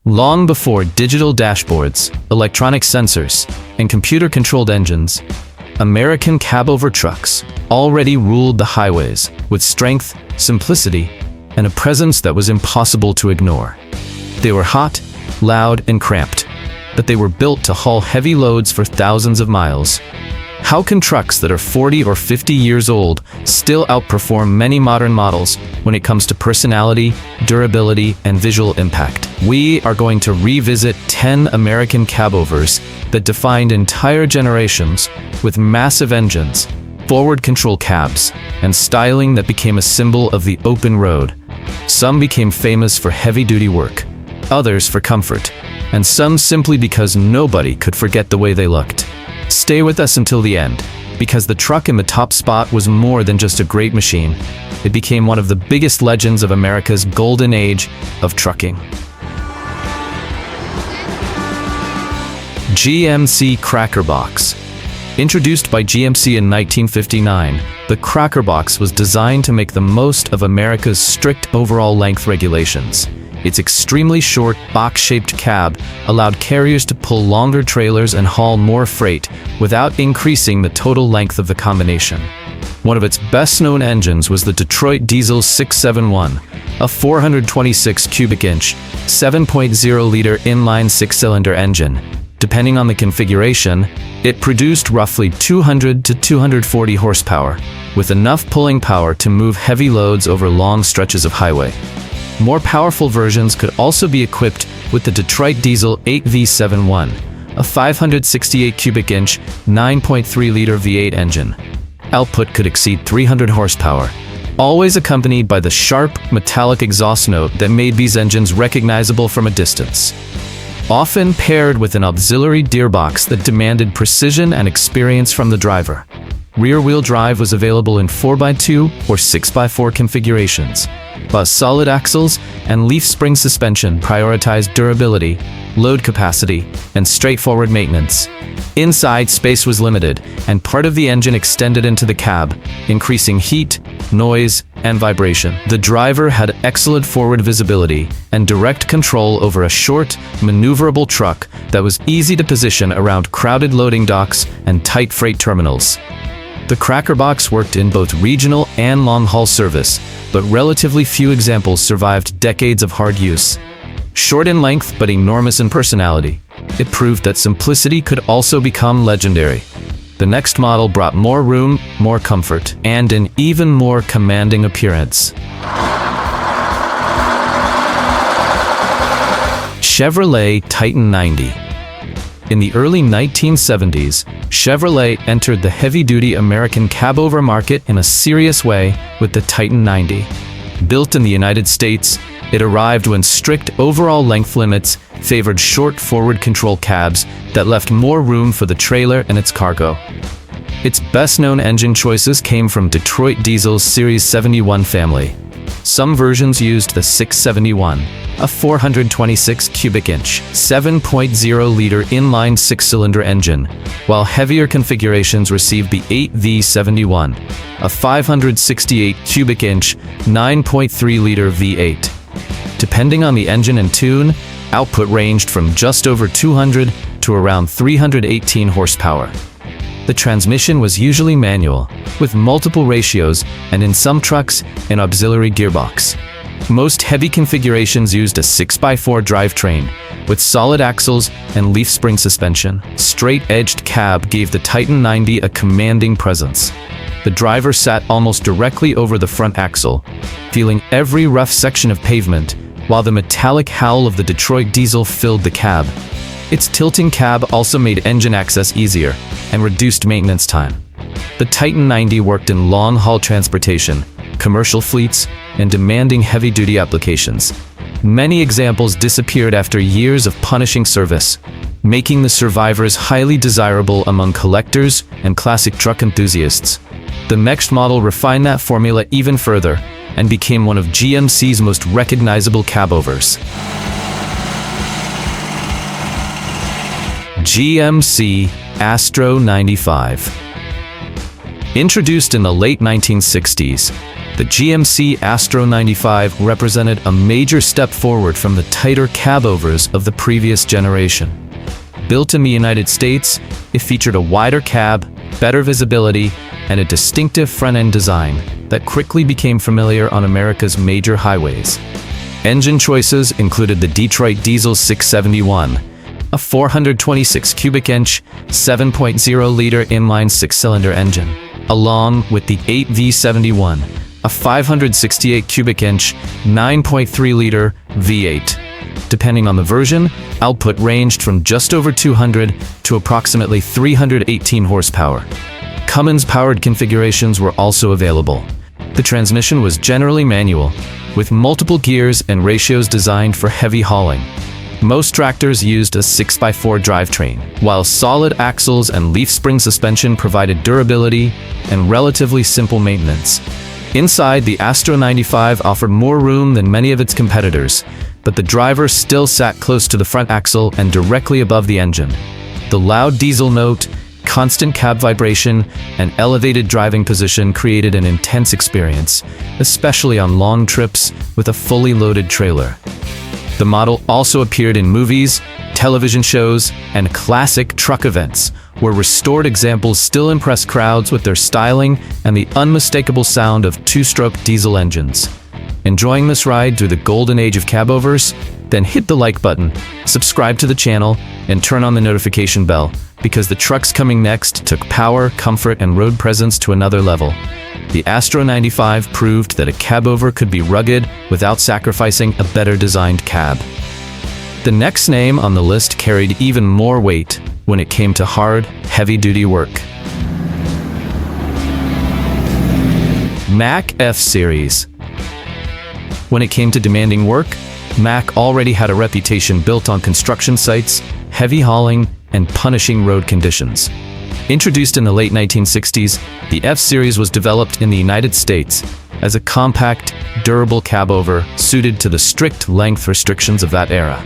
Long before digital dashboards, electronic sensors, and computer-controlled engines, American Cabover trucks already ruled the highways with strength, simplicity, and a presence that was impossible to ignore. They were hot, loud, and cramped, but they were built to haul heavy loads for thousands of miles. How can trucks that are 40 or 50 years old still outperform many modern models when it comes to personality, durability, and visual impact? We are going to revisit 10 American Cabovers that defined entire generations with massive engines, forward control cabs, and styling that became a symbol of the open road. Some became famous for heavy-duty work, others for comfort, and some simply because nobody could forget the way they looked. Stay with us until the end, because the truck in the top spot was more than just a great machine. It became one of the biggest legends of America's golden age of trucking. GMC Cracker Box. Introduced by GMC in 1959, the Cracker Box was designed to make the most of America's strict overall length regulations. Its extremely short, box-shaped cab allowed carriers to pull longer trailers and haul more freight without increasing the total length of the combination. One of its best-known engines was the Detroit Diesel 671, a 426 cubic inch, 7.0-liter inline six-cylinder engine. Depending on the configuration, it produced roughly 200 to 240 horsepower, with enough pulling power to move heavy loads over long stretches of highway. More powerful versions could also be equipped with the Detroit Diesel 8V71, a 568 cubic inch, 9.3-liter V8 engine. Output could exceed 300 horsepower, always accompanied by the sharp, metallic exhaust note that made these engines recognizable from a distance. Often paired with an auxiliary gearbox that demanded precision and experience from the driver. Rear-wheel drive was available in 4x2 or 6x4 configurations, while solid axles and leaf spring suspension prioritized durability, load capacity, and straightforward maintenance. Inside, space was limited, and part of the engine extended into the cab, increasing heat, noise, and vibration. The driver had excellent forward visibility and direct control over a short, maneuverable truck that was easy to position around crowded loading docks and tight freight terminals. The Cracker Box worked in both regional and long-haul service, but relatively few examples survived decades of hard use. Short in length but enormous in personality, it proved that simplicity could also become legendary. The next model brought more room, more comfort, and an even more commanding appearance. Chevrolet Titan 90. In the early 1970s, Chevrolet entered the heavy-duty American cabover market in a serious way with the Titan 90. Built in the United States, it arrived when strict overall length limits favored short forward control cabs that left more room for the trailer and its cargo. Its best-known engine choices came from Detroit Diesel's Series 71 family. Some versions used the 671, a 426 cubic inch, 7.0-liter inline six-cylinder engine, while heavier configurations received the 8V71, a 568 cubic inch, 9.3-liter V8. Depending on the engine and tune, output ranged from just over 200 to around 318 horsepower. The transmission was usually manual, with multiple ratios, and in some trucks, an auxiliary gearbox. Most heavy configurations used a 6x4 drivetrain, with solid axles and leaf spring suspension. Straight-edged cab gave the Titan 90 a commanding presence. The driver sat almost directly over the front axle, feeling every rough section of pavement, while the metallic howl of the Detroit Diesel filled the cab. Its tilting cab also made engine access easier and reduced maintenance time. The Titan 90 worked in long-haul transportation, commercial fleets, and demanding heavy-duty applications. Many examples disappeared after years of punishing service, making the survivors highly desirable among collectors and classic truck enthusiasts. The next model refined that formula even further and became one of GMC's most recognizable cabovers. GMC Astro 95. Introduced in the late 1960s, The GMC Astro 95 represented a major step forward from the tighter cabovers of the previous generation. Built in the United States, it featured a wider cab, better visibility, and a distinctive front-end design that quickly became familiar on America's major highways. Engine choices included the Detroit Diesel 671, a 426 cubic inch, 7.0-liter inline six-cylinder engine, along with the 8V71, a 568 cubic inch, 9.3-liter V8. Depending on the version, output ranged from just over 200 to approximately 318 horsepower. Cummins-powered configurations were also available. The transmission was generally manual, with multiple gears and ratios designed for heavy hauling. Most tractors used a 6x4 drivetrain, while solid axles and leaf spring suspension provided durability and relatively simple maintenance. Inside, the Astro 95 offered more room than many of its competitors, but the driver still sat close to the front axle and directly above the engine. The loud diesel note, constant cab vibration, and elevated driving position created an intense experience, especially on long trips with a fully loaded trailer. The model also appeared in movies, television shows, and classic truck events, where restored examples still impress crowds with their styling and the unmistakable sound of two-stroke diesel engines. Enjoying this ride through the golden age of cabovers? Then hit the like button, subscribe to the channel, and turn on the notification bell, because the trucks coming next took power, comfort, and road presence to another level. The Astro 95 proved that a cabover could be rugged without sacrificing a better designed cab. The next name on the list carried even more weight when it came to hard, heavy-duty work. Mack F Series. When it came to demanding work, Mack already had a reputation built on construction sites, heavy hauling, and punishing road conditions. Introduced in the late 1960s, the F Series was developed in the United States as a compact, durable cabover suited to the strict length restrictions of that era.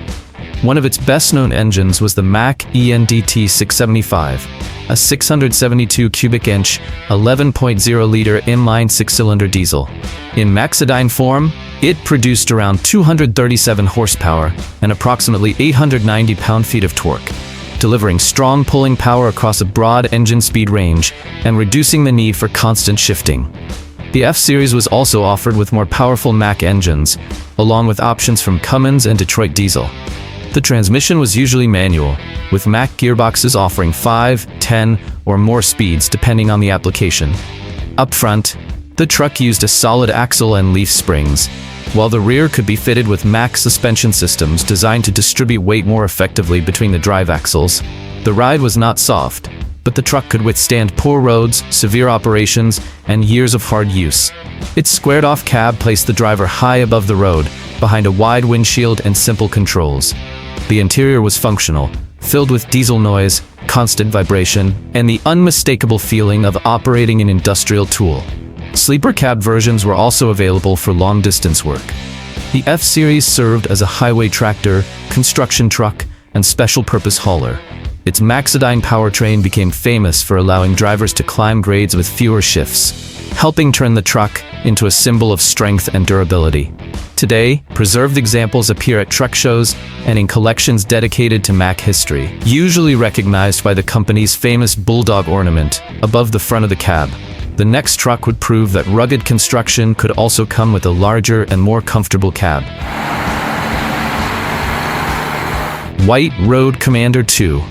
One of its best-known engines was the Mack ENDT 675, a 672 cubic inch, 11.0-liter inline six-cylinder diesel. In Aerodyne form, it produced around 237 horsepower and approximately 890 pound-feet of torque, delivering strong pulling power across a broad engine speed range and reducing the need for constant shifting. The F Series was also offered with more powerful Mack engines, along with options from Cummins and Detroit Diesel. The transmission was usually manual, with Mack gearboxes offering 5, 10, or more speeds depending on the application. Up front, the truck used a solid axle and leaf springs, while the rear could be fitted with Mack suspension systems designed to distribute weight more effectively between the drive axles. The ride was not soft, but the truck could withstand poor roads, severe operations, and years of hard use. Its squared-off cab placed the driver high above the road, behind a wide windshield and simple controls. The interior was functional, filled with diesel noise, constant vibration, and the unmistakable feeling of operating an industrial tool. Sleeper cab versions were also available for long-distance work. The F Series served as a highway tractor, construction truck, and special-purpose hauler. Its Aerodyne powertrain became famous for allowing drivers to climb grades with fewer shifts, helping turn the truck into a symbol of strength and durability. Today, preserved examples appear at truck shows and in collections dedicated to Mack history, usually recognized by the company's famous bulldog ornament above the front of the cab. The next truck would prove that rugged construction could also come with a larger and more comfortable cab. White Road Commander II.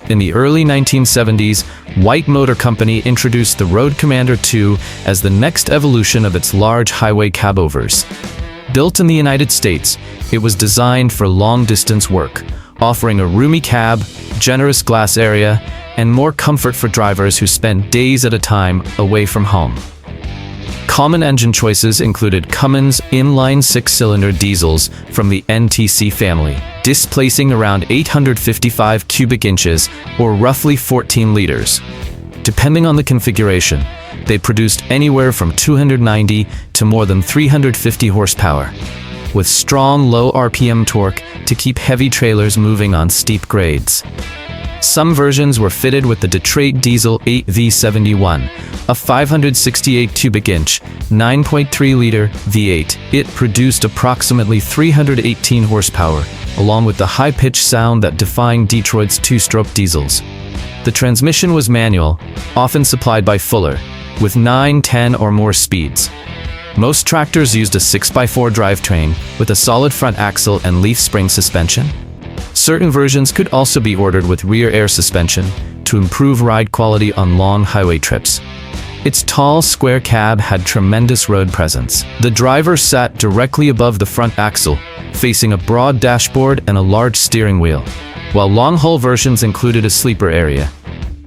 In the early 1970s, White Motor Company introduced the Road Commander II as the next evolution of its large highway cabovers. Built in the United States, it was designed for long-distance work, offering a roomy cab, generous glass area, and more comfort for drivers who spend days at a time away from home. Common engine choices included Cummins inline six-cylinder diesels from the NTC family, displacing around 855 cubic inches, or roughly 14 liters. Depending on the configuration, they produced anywhere from 290 to more than 350 horsepower, with strong low RPM torque to keep heavy trailers moving on steep grades. Some versions were fitted with the Detroit Diesel 8V71, a 568 cubic inch, 9.3-liter V8. It produced approximately 318 horsepower, along with the high-pitched sound that defined Detroit's two-stroke diesels. The transmission was manual, often supplied by Fuller, with 9, 10, or more speeds. Most tractors used a 6x4 drivetrain with a solid front axle and leaf spring suspension. Certain versions could also be ordered with rear air suspension to improve ride quality on long highway trips. Its tall, square cab had tremendous road presence. The driver sat directly above the front axle, facing a broad dashboard and a large steering wheel, while long-haul versions included a sleeper area.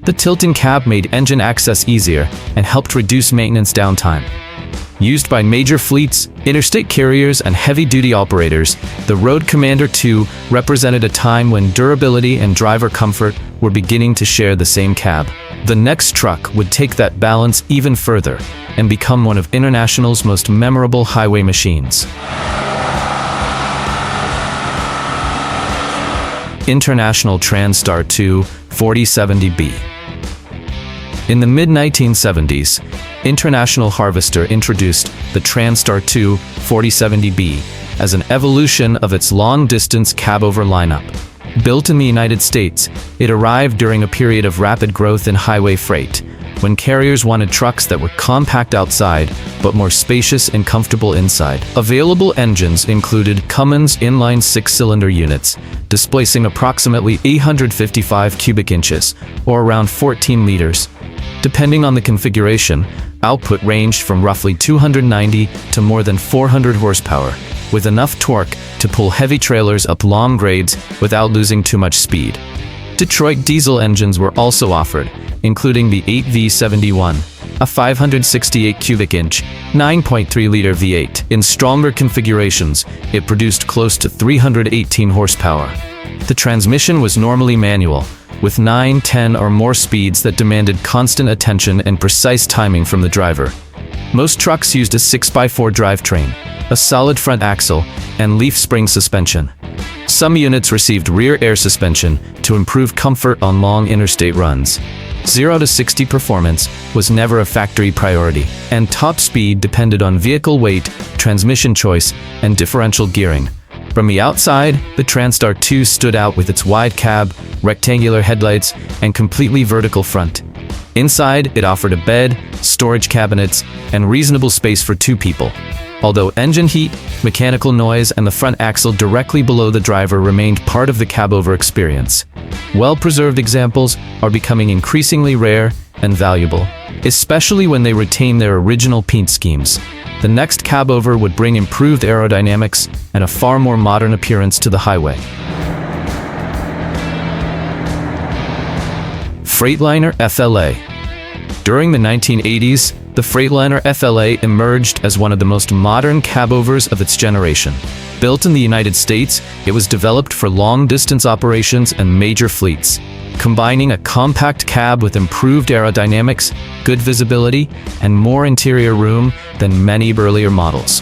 The tilting cab made engine access easier and helped reduce maintenance downtime. Used by major fleets, interstate carriers, and heavy-duty operators, the Road Commander 2 represented a time when durability and driver comfort were beginning to share the same cab. The next truck would take that balance even further and become one of International's most memorable highway machines. International Transtar 2 4070B. In the mid-1970s, International Harvester introduced the Transtar 2 4070B as an evolution of its long-distance Cabover lineup. Built in the United States, it arrived during a period of rapid growth in highway freight, when carriers wanted trucks that were compact outside but more spacious and comfortable inside. Available engines included Cummins inline 6-cylinder units, displacing approximately 855 cubic inches, or around 14 liters. Depending on the configuration, output ranged from roughly 290 to more than 400 horsepower, with enough torque to pull heavy trailers up long grades without losing too much speed. Detroit diesel engines were also offered, including the 8V71, a 568 cubic inch, 9.3-liter V8. In stronger configurations, it produced close to 318 horsepower. The transmission was normally manual, with 9, 10, or more speeds that demanded constant attention and precise timing from the driver. Most trucks used a 6x4 drivetrain, a solid front axle, and leaf spring suspension. Some units received rear air suspension to improve comfort on long interstate runs. 0 to 60 performance was never a factory priority, and top speed depended on vehicle weight, transmission choice, and differential gearing. From the outside, the Transtar 2 stood out with its wide cab, rectangular headlights, and completely vertical front. Inside, it offered a bed, storage cabinets, and reasonable space for 2 people. Although engine heat, mechanical noise, and the front axle directly below the driver remained part of the Cabover experience. Well-preserved examples are becoming increasingly rare and valuable, especially when they retain their original paint schemes. The next Cabover would bring improved aerodynamics and a far more modern appearance to the highway. Freightliner FLA. During the 1980s, the Freightliner FLA emerged as one of the most modern cabovers of its generation. Built in the United States, it was developed for long-distance operations and major fleets, combining a compact cab with improved aerodynamics, good visibility, and more interior room than many earlier models.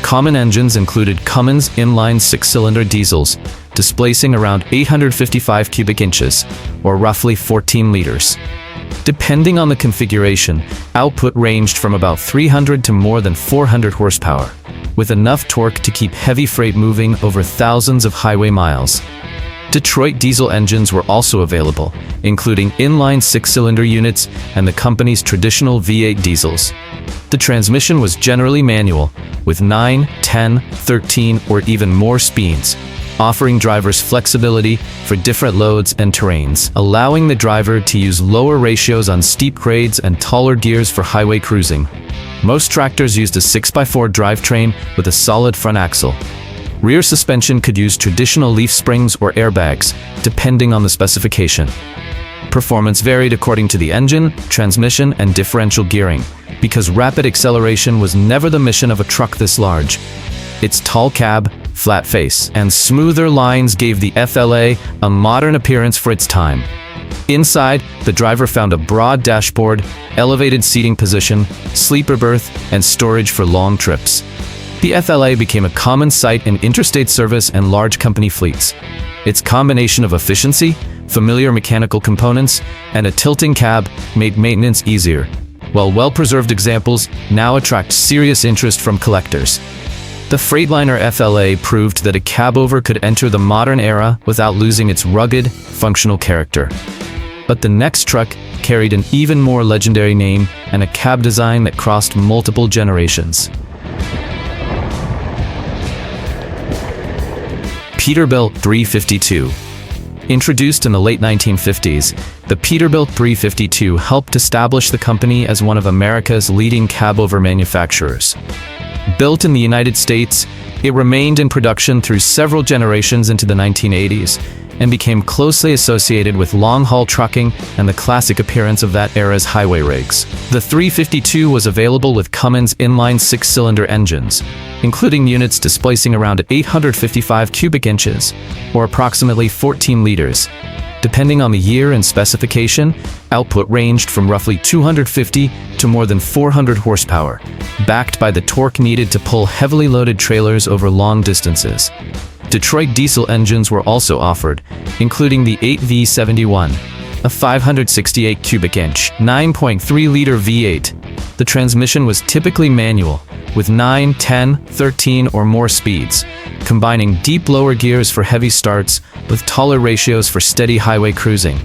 Common engines included Cummins inline 6-cylinder diesels, displacing around 855 cubic inches, or roughly 14 liters. Depending on the configuration, output ranged from about 300 to more than 400 horsepower, with enough torque to keep heavy freight moving over thousands of highway miles. Detroit diesel engines were also available, including inline 6-cylinder units and the company's traditional V8 diesels. The transmission was generally manual, with 9, 10, 13, or even more speeds, offering drivers flexibility for different loads and terrains, allowing the driver to use lower ratios on steep grades and taller gears for highway cruising. Most tractors used a 6x4 drivetrain with a solid front axle. Rear suspension could use traditional leaf springs or airbags, depending on the specification. Performance varied according to the engine, transmission, and differential gearing, because rapid acceleration was never the mission of a truck this large. Its tall cab, flat face, and smoother lines gave the FLA a modern appearance for its time. Inside, the driver found a broad dashboard, elevated seating position, sleeper berth, and storage for long trips. The FLA became a common sight in interstate service and large company fleets. Its combination of efficiency, familiar mechanical components, and a tilting cab made maintenance easier, while well-preserved examples now attract serious interest from collectors. The Freightliner FLA proved that a cabover could enter the modern era without losing its rugged, functional character. But the next truck carried an even more legendary name and a cab design that crossed multiple generations. Peterbilt 352. Introduced in the late 1950s, the Peterbilt 352 helped establish the company as one of America's leading cabover manufacturers. Built in the United States, it remained in production through several generations into the 1980s and became closely associated with long-haul trucking and the classic appearance of that era's highway rigs. The 352 was available with Cummins inline six-cylinder engines, including units displacing around 855 cubic inches, or approximately 14 liters. Depending on the year and specification, output ranged from roughly 250 to more than 400 horsepower, backed by the torque needed to pull heavily loaded trailers over long distances. Detroit diesel engines were also offered, including the 8V71, a 568 cubic inch, 9.3-liter V8. The transmission was typically manual, with 9, 10, 13 or more speeds, combining deep lower gears for heavy starts with taller ratios for steady highway cruising.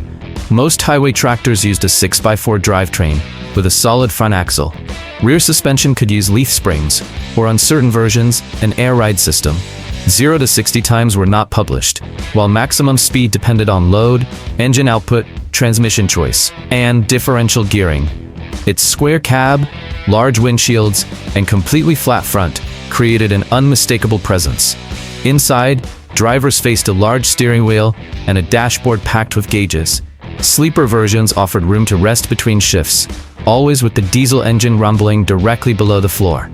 Most highway tractors used a 6x4 drivetrain with a solid front axle. Rear suspension could use leaf springs, or on certain versions, an air ride system. 0 to 60 times were not published, while maximum speed depended on load, engine output, transmission choice, and differential gearing. Its square cab, large windshields, and completely flat front created an unmistakable presence. Inside, drivers faced a large steering wheel and a dashboard packed with gauges. Sleeper versions offered room to rest between shifts, always with the diesel engine rumbling directly below the floor.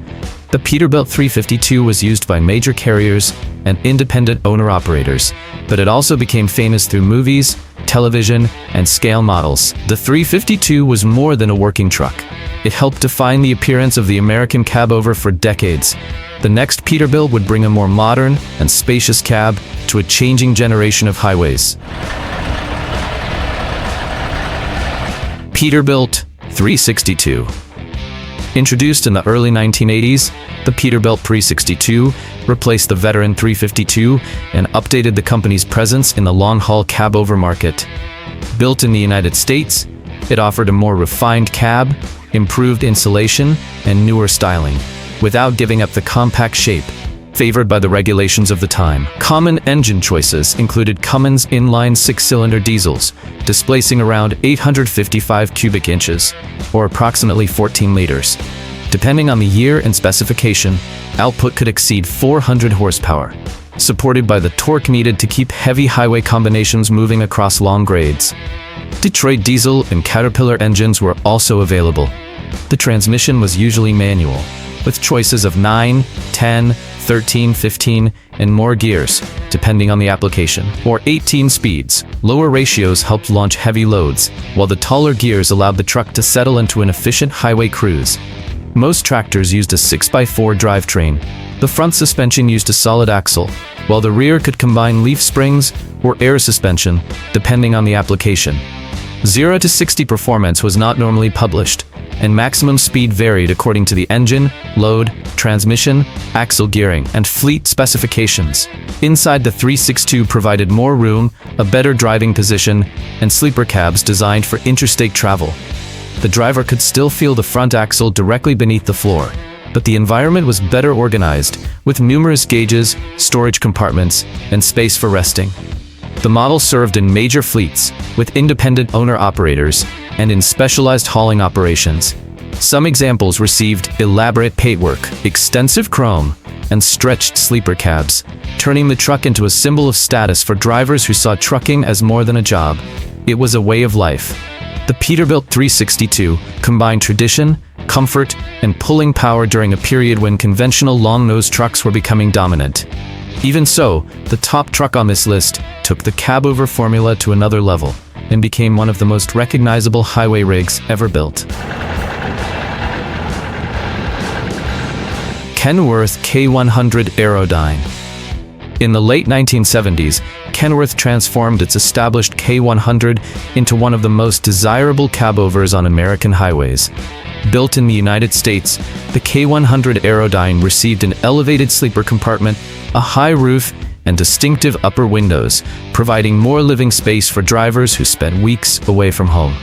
The Peterbilt 352 was used by major carriers and independent owner-operators, but it also became famous through movies, television, and scale models. The 352 was more than a working truck. It helped define the appearance of the American cabover for decades. The next Peterbilt would bring a more modern and spacious cab to a changing generation of highways. Peterbilt 362. Introduced in the early 1980s, the Peterbilt 362 replaced the veteran 352 and updated the company's presence in the long-haul cabover market. Built in the United States, it offered a more refined cab, improved insulation, and newer styling, without giving up the compact shape favored by the regulations of the time. Common engine choices included Cummins inline six-cylinder diesels, displacing around 855 cubic inches, or approximately 14 liters. Depending on the year and specification, output could exceed 400 horsepower, supported by the torque needed to keep heavy highway combinations moving across long grades. Detroit diesel and Caterpillar engines were also available. The transmission was usually manual, with choices of 9, 10, 13, 15, and more gears, depending on the application, or 18 speeds. Lower ratios helped launch heavy loads, while the taller gears allowed the truck to settle into an efficient highway cruise. Most tractors used a 6x4 drivetrain. The front suspension used a solid axle, while the rear could combine leaf springs or air suspension, depending on the application. 0 to 60 performance was not normally published, and maximum speed varied according to the engine, load, transmission, axle gearing, and fleet specifications. Inside, the 362 provided more room, a better driving position, and sleeper cabs designed for interstate travel. The driver could still feel the front axle directly beneath the floor, but the environment was better organized, with numerous gauges, storage compartments, and space for resting. The model served in major fleets, with independent owner-operators, and in specialized hauling operations. Some examples received elaborate paintwork, extensive chrome, and stretched sleeper cabs, turning the truck into a symbol of status for drivers who saw trucking as more than a job. It was a way of life. The Peterbilt 362 combined tradition, comfort, and pulling power during a period when conventional long-nosed trucks were becoming dominant. Even so, the top truck on this list took the cabover formula to another level and became one of the most recognizable highway rigs ever built. Kenworth K100 Aerodyne. In the late 1970s, Kenworth transformed its established K100 into one of the most desirable cabovers on American highways. Built in the United States, the K100 Aerodyne received an elevated sleeper compartment, a high roof, and distinctive upper windows, providing more living space for drivers who spent weeks away from home.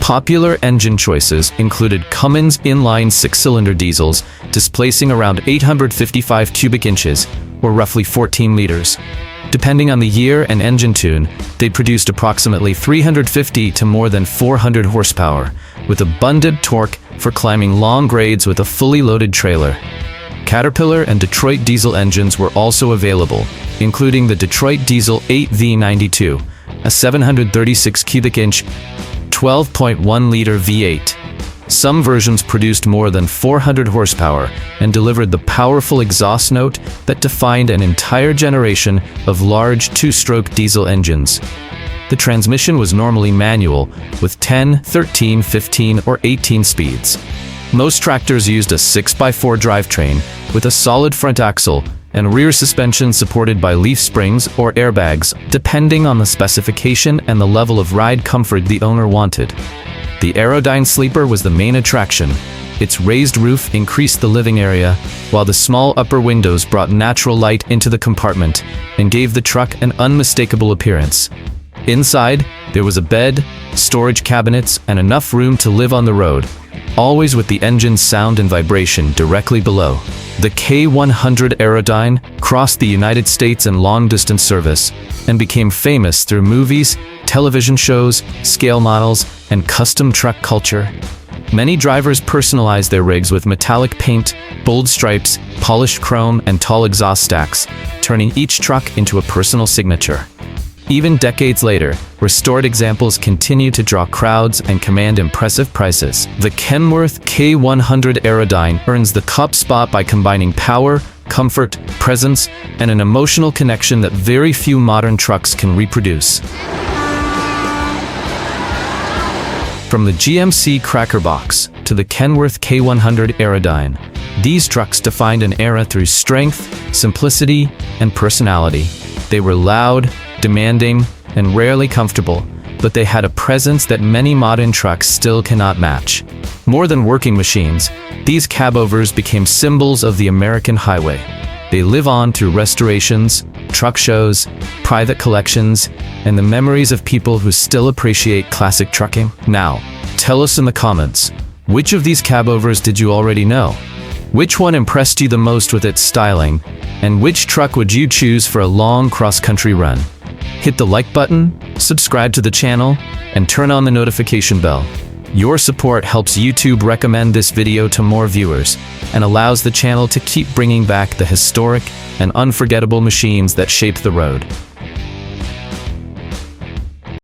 Popular engine choices included Cummins inline six-cylinder diesels, displacing around 855 cubic inches, or roughly 14 liters. Depending on the year and engine tune, they produced approximately 350 to more than 400 horsepower, with abundant torque for climbing long grades with a fully loaded trailer. Caterpillar and Detroit diesel engines were also available, including the Detroit Diesel 8V92, a 736 cubic inch, 12.1-liter V8. Some versions produced more than 400 horsepower and delivered the powerful exhaust note that defined an entire generation of large two-stroke diesel engines. The transmission was normally manual, with 10, 13, 15, or 18 speeds. Most tractors used a 6x4 drivetrain with a solid front axle and rear suspension supported by leaf springs or airbags, depending on the specification and the level of ride comfort the owner wanted. The Aerodyne sleeper was the main attraction. Its raised roof increased the living area, while the small upper windows brought natural light into the compartment and gave the truck an unmistakable appearance. Inside, there was a bed, storage cabinets, and enough room to live on the road, always with the engine's sound and vibration directly below. The K100 Aerodyne crossed the United States in long-distance service and became famous through movies, television shows, scale models, and custom truck culture. Many drivers personalized their rigs with metallic paint, bold stripes, polished chrome, and tall exhaust stacks, turning each truck into a personal signature. Even decades later, restored examples continue to draw crowds and command impressive prices. The Kenworth K100 Aerodyne earns the top spot by combining power, comfort, presence, and an emotional connection that very few modern trucks can reproduce. From the GMC Cracker Box to the Kenworth K100 Aerodyne, these trucks defined an era through strength, simplicity, and personality. They were loud, demanding, and rarely comfortable, but they had a presence that many modern trucks still cannot match. More than working machines, these cabovers became symbols of the American highway. They live on through restorations, truck shows, private collections, and the memories of people who still appreciate classic trucking. Now, tell us in the comments, which of these cabovers did you already know? Which one impressed you the most with its styling? And which truck would you choose for a long cross-country run? Hit the like button, subscribe to the channel, and turn on the notification bell. Your support helps YouTube recommend this video to more viewers and allows the channel to keep bringing back the historic and unforgettable machines that shape the road.